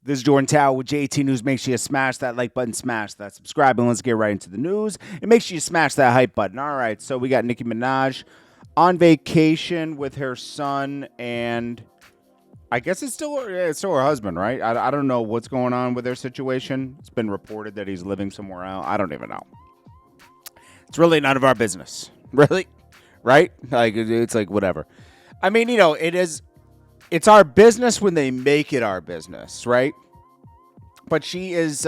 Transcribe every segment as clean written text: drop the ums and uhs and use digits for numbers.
This is Jordan Tower with JT News. Make sure you smash that like button, smash that subscribe, and let's get right into the news. And make sure you smash that hype button. All right, so we got Nicki Minaj on vacation with her son, and I guess it's still her husband, right? I don't know what's going on with their situation. It's been reported that he's living somewhere else. I don't even know. It's really none of our business, really, right? Like it's like whatever. I mean, you know, it's our business when they make it our business, right? But she is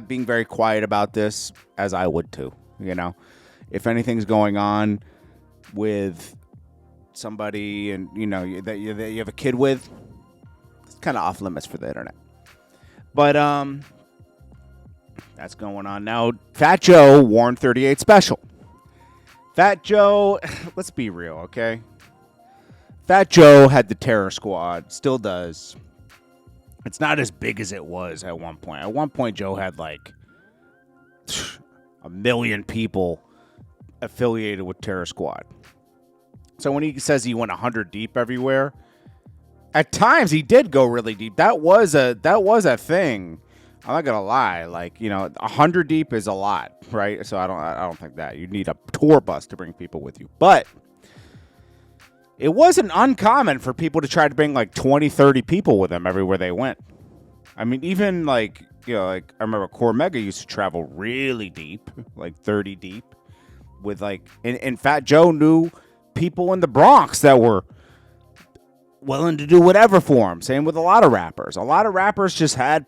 being very quiet about this, as I would too. You know, if anything's going on with somebody and you know that you have a kid with, it's kind of off limits for the internet. But that's going on now. Fat Joe warned 38 Special. Fat Joe, let's be real, okay? Fat Joe had the terror squad, still does. It's not as big as it was at one point. At one point, Joe had like 1 million people affiliated with Terror Squad. So when he says he went 100 deep everywhere, at times he did go really deep. That was a thing. I'm not gonna lie. Like, you know, 100 deep is a lot, right? So I don't think that you need a tour bus to bring people with you, but it wasn't uncommon for people to try to bring like 20, 30 people with them everywhere they went. I mean, even like, you know, like I remember Cormega used to travel really deep, like 30 deep with like, and Fat Joe knew people in the Bronx that were willing to do whatever for him. Same with a lot of rappers. A lot of rappers just had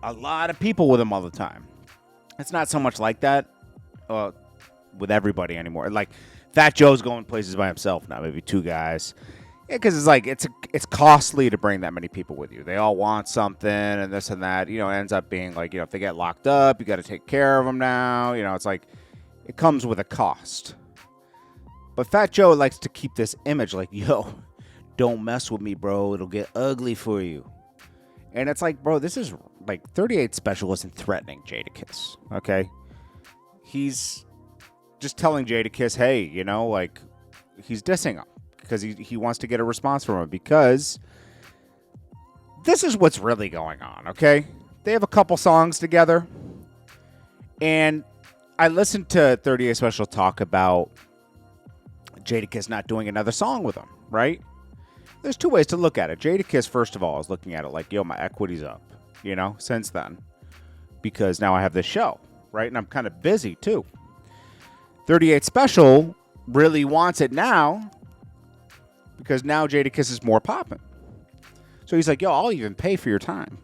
a lot of people with them all the time. It's not so much like that with everybody anymore. Like, Fat Joe's going places by himself now, maybe 2 guys. Yeah, because it's like it's costly to bring that many people with you. They all want something and this and that. You know, it ends up being like, you know, if they get locked up, you got to take care of them now. You know, it's like it comes with a cost. But Fat Joe likes to keep this image like, yo, don't mess with me, bro. It'll get ugly for you. And it's like, bro, this is like 38 Special isn't threatening Jadakiss, okay? He's just telling Jadakiss, hey, you know, like, he's dissing him because he wants to get a response from him because this is what's really going on, okay? They have a couple songs together, and I listened to 38 Special talk about Jadakiss not doing another song with him, right? There's 2 ways to look at it. Jadakiss, first of all, is looking at it like, yo, my equity's up, you know, since then, because now I have this show, right? And I'm kind of busy, too. 38 Special really wants it now because now Jadakiss is more popping. So he's like, yo, I'll even pay for your time.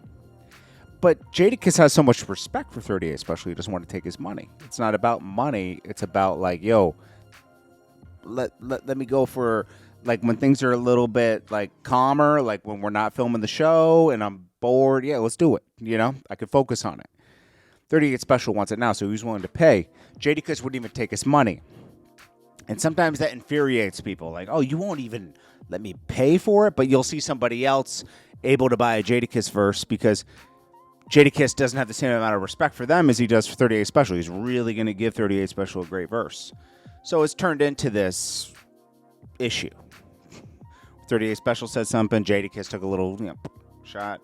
But Jadakiss has so much respect for 38 Special, he doesn't want to take his money. It's not about money. It's about like, yo, let me go for like when things are a little bit like calmer, like when we're not filming the show and I'm bored. Yeah, let's do it. You know, I could focus on it. 38 Special wants it now, so he's willing to pay. Jadakiss wouldn't even take his money. And sometimes that infuriates people. Like, oh, you won't even let me pay for it, but you'll see somebody else able to buy a Jadakiss verse because Jadakiss doesn't have the same amount of respect for them as he does for 38 Special. He's really going to give 38 Special a great verse. So it's turned into this issue. 38 Special said something. Jadakiss took a little shot.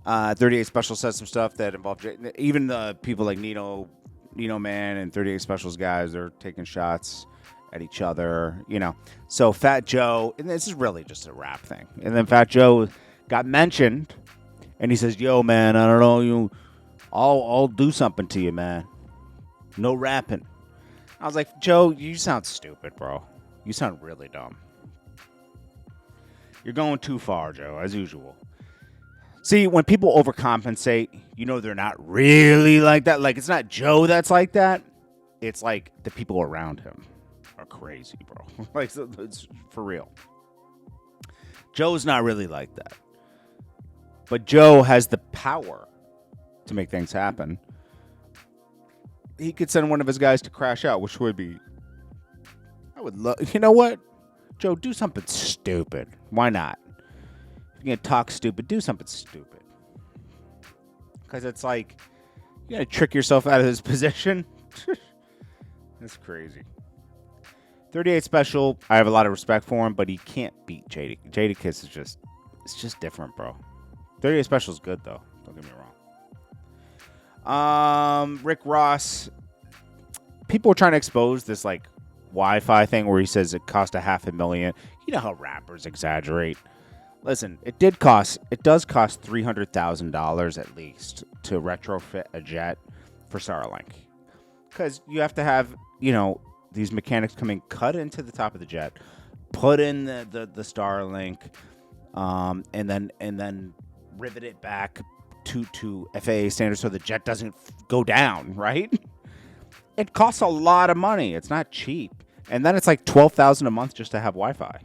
38 Special said some stuff that involved even the people like Nino Man and 38 Special's guys. They're taking shots at each other, you know. So Fat Joe, and this is really just a rap thing. And then Fat Joe got mentioned, and he says, "Yo, man, I don't know, I'll do something to you, man. No rapping." I was like, Joe, you sound stupid, bro. You sound really dumb. You're going too far, Joe, as usual. See, when people overcompensate, you know they're not really like that. Like, it's not Joe that's like that. It's like the people around him are crazy, bro. Like, it's for real. Joe's not really like that. But Joe has the power to make things happen. He could send one of his guys to crash out, which would be... I would love... You know what? Joe, do something stupid. Why not? If you're going to talk stupid, do something stupid. Because it's like, you got to trick yourself out of this position. That's crazy. 38 Special, I have a lot of respect for him, but he can't beat Jadakiss is just, it's just different, bro. 38 Special is good though. Don't get me wrong. Rick Ross. People are trying to expose this like Wi-Fi thing where he says it cost $500,000. You know how rappers exaggerate. Listen, it does cost $300,000 at least to retrofit a jet for Starlink, because you have to have these mechanics come in, cut into the top of the jet, put in the Starlink, and then rivet it back to FAA standards so the jet doesn't go down. Right? It costs a lot of money. It's not cheap, and then it's like $12,000 a month just to have Wi-Fi.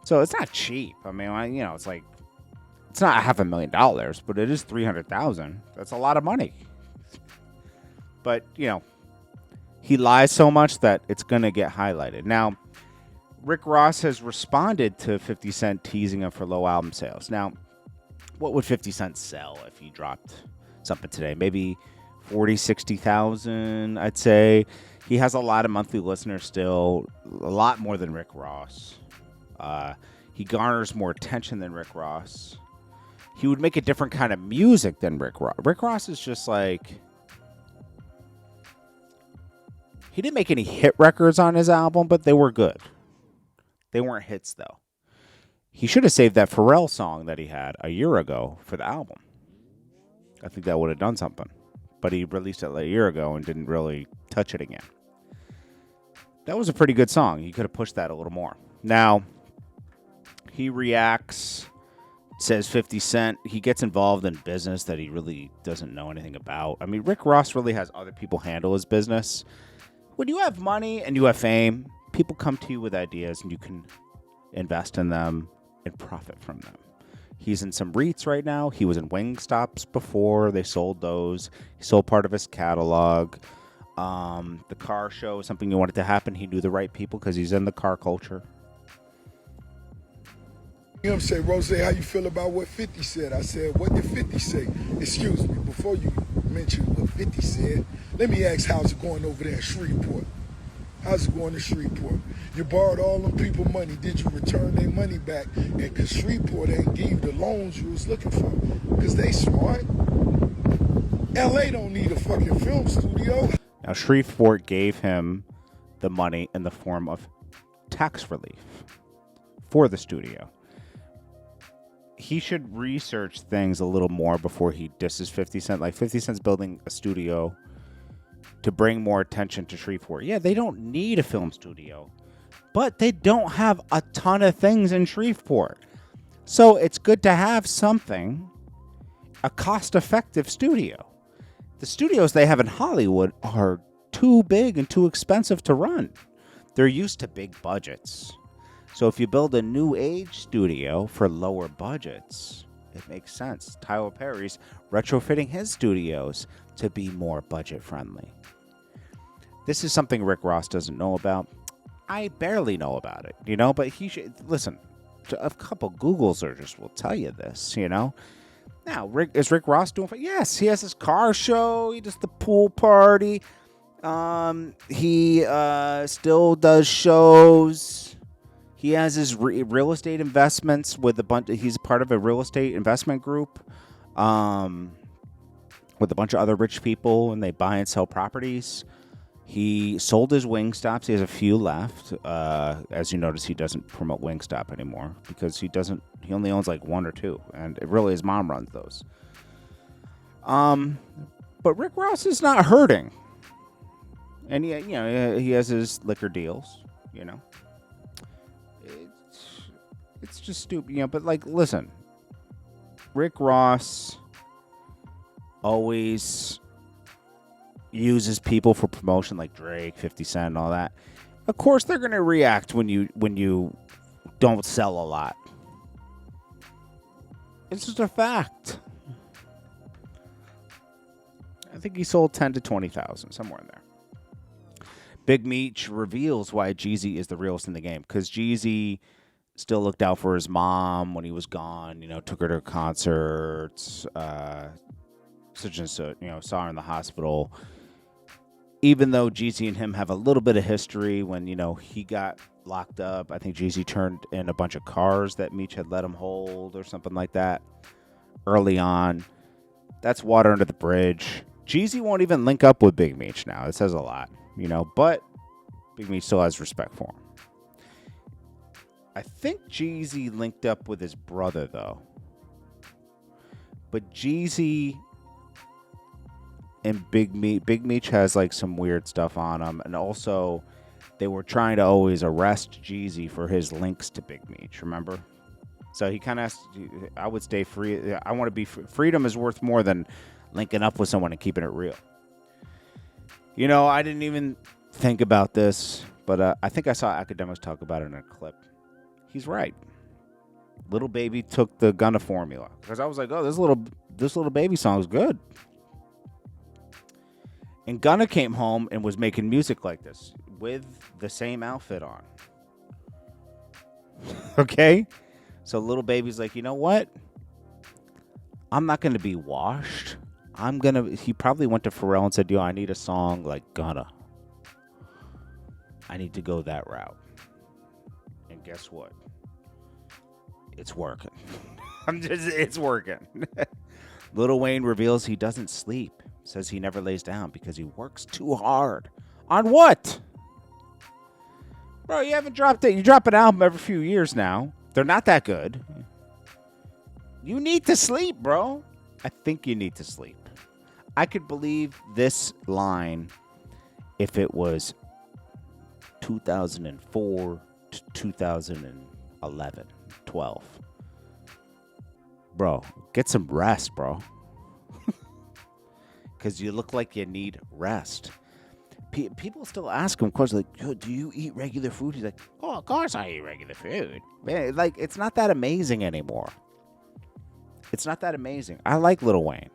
So it's not cheap. I mean, it's like, it's not $500,000, but it is $300,000. That's a lot of money. But he lies so much that it's gonna get highlighted. Now, Rick Ross has responded to 50 Cent teasing him for low album sales. Now, what would 50 Cent sell if he dropped something today? Maybe 40, 60,000, I'd say. He has a lot of monthly listeners still, a lot more than Rick Ross. He garners more attention than Rick Ross. He would make a different kind of music than Rick Ross. Rick Ross is just like, he didn't make any hit records on his album, but they were good. They weren't hits though. He should have saved that Pharrell song that he had a year ago for the album. I think that would have done something. But he released it like a year ago and didn't really touch it again. That was a pretty good song. He could have pushed that a little more. Now, he reacts, says 50 Cent. He gets involved in business that he really doesn't know anything about. I mean, Rick Ross really has other people handle his business. When you have money and you have fame, people come to you with ideas and you can invest in them and profit from them. He's in some REITs right now. He was in Wingstops before. They sold those. He sold part of his catalog. The car show is something he wanted to happen. He knew the right people because he's in the car culture. Say, Rose, how you feel about what 50 said? I said, what did 50 say? Excuse me, before you mention what 50 said, let me ask, how's it going over there in Shreveport? How's it going in Shreveport? You borrowed all them people money. Did you return their money back? And because Shreveport ain't give you the loans you was looking for. Because they smart. LA don't need a fucking film studio. Now, Shreveport gave him the money in the form of tax relief for the studio. He should research things a little more before he disses 50 Cent. Like, 50 Cent's building a studio to bring more attention to Shreveport. Yeah, they don't need a film studio, but they don't have a ton of things in Shreveport. So it's good to have something, a cost-effective studio. The studios they have in Hollywood are too big and too expensive to run. They're used to big budgets. So if you build a new age studio for lower budgets, it makes sense. Tyler Perry's retrofitting his studios to be more budget friendly. This is something Rick Ross doesn't know about. I barely know about it, but he should listen. A couple Google searches will tell you this, Now, is Rick Ross doing? Yes, he has his car show. He does the pool party. He still does shows. He has his real estate investments with a bunch. He's part of a real estate investment group with a bunch of other rich people, and they buy and sell properties. He sold his Wingstops. He has a few left. As you notice, he doesn't promote Wingstop anymore because he only owns like one or two, and it really his mom runs those. But Rick Ross is not hurting, and he has his liquor deals. It's just stupid, But listen, Rick Ross always uses people for promotion, like Drake, 50 Cent, and all that. Of course, they're gonna react when you don't sell a lot. It's just a fact. I think he sold 10 to 20,000, somewhere in there. Big Meech reveals why Jeezy is the realest in the game, because Jeezy still looked out for his mom when he was gone. Took her to concerts, such and so. Saw her in the hospital. Even though Jeezy and him have a little bit of history, when he got locked up, I think Jeezy turned in a bunch of cars that Meech had let him hold or something like that. early on. That's water under the bridge. Jeezy won't even link up with Big Meech now. It says a lot, but Big Meech still has respect for him. I think Jeezy linked up with his brother, though. But Jeezy and Big Meech has like some weird stuff on him. And also, they were trying to always arrest Jeezy for his links to Big Meech, remember? So he kind of I would stay free. I want to be freedom is worth more than linking up with someone and keeping it real. I didn't even think about this, but I think I saw academics talk about it in a clip. He's right. Lil Baby took the Gunna formula because I was like, oh, this little Baby song is good. And Gunna came home and was making music like this with the same outfit on. Okay? So Lil Baby's like, you know what? I'm not going to be washed. He probably went to Pharrell and said, yo, I need a song like Gunna. I need to go that route. And guess what? It's working. It's working. Lil Wayne reveals he doesn't sleep. Says he never lays down because he works too hard. On what? Bro, you haven't dropped it. You drop an album every few years now. They're not that good. You need to sleep, bro. I think you need to sleep. I could believe this line if it was 2004 to 2011, 12. Bro, get some rest, bro. Because you look like you need rest. People still ask him questions like, yo, do you eat regular food? He's like, oh, of course I eat regular food. Man, like, it's not that amazing anymore. It's not that amazing. I like Lil Wayne.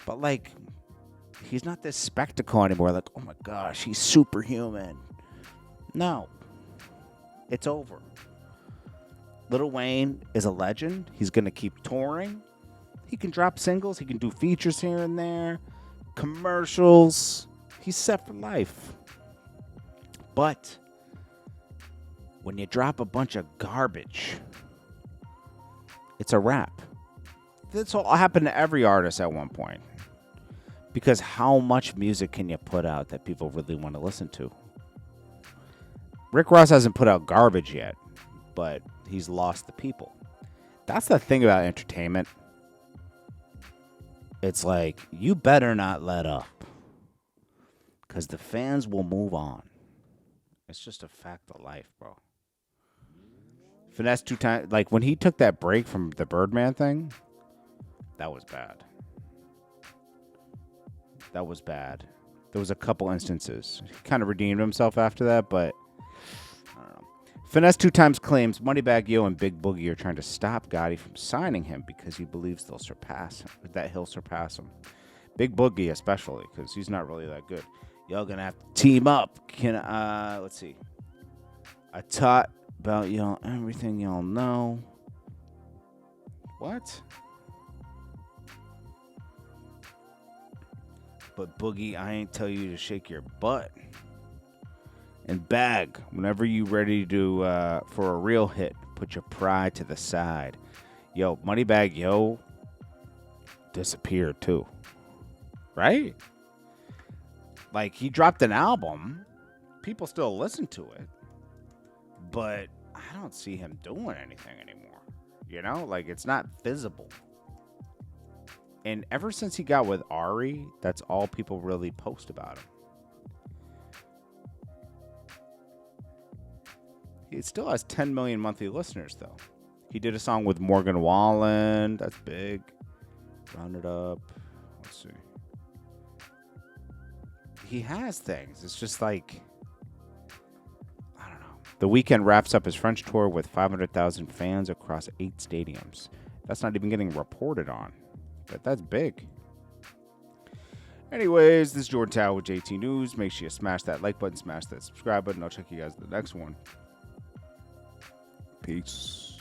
But, like, he's not this spectacle anymore. Like, oh, my gosh, he's superhuman. No. It's over. Lil Wayne is a legend. He's going to keep touring. He can drop singles. He can do features here and there. Commercials. He's set for life. But when you drop a bunch of garbage, it's a wrap. This will happen to every artist at one point. Because how much music can you put out that people really want to listen to? Rick Ross hasn't put out garbage yet, but he's lost the people. That's the thing about entertainment. It's like, you better not let up. Because the fans will move on. It's just a fact of life, bro. Finesse 2 times. Like, when he took that break from the Birdman thing, that was bad. That was bad. There was a couple instances. He kind of redeemed himself after that, but I don't know. Finesse 2 times claims Moneybagg Yo and Big Boogie are trying to stop Gotti from signing him because he believes he'll surpass him. Big Boogie especially, because he's not really that good. Y'all gonna have to team up. Let's see. I taught about y'all everything y'all know. What? But Boogie, I ain't tell you to shake your butt. And Bag, whenever you ready to for a real hit, put your pride to the side. Yo, Moneybagg Yo disappeared too. Right? Like, he dropped an album. People still listen to it. But I don't see him doing anything anymore. Like, it's not visible. And ever since he got with Ari, that's all people really post about him. He still has 10 million monthly listeners, though. He did a song with Morgan Wallen. That's big. Round it up. Let's see. He has things. It's just like, I don't know. The Weeknd wraps up his French tour with 500,000 fans across 8 stadiums. That's not even getting reported on. But that's big. Anyways, this is Jordan Tower with JT News. Make sure you smash that like button, smash that subscribe button. I'll check you guys in the next one. Peace.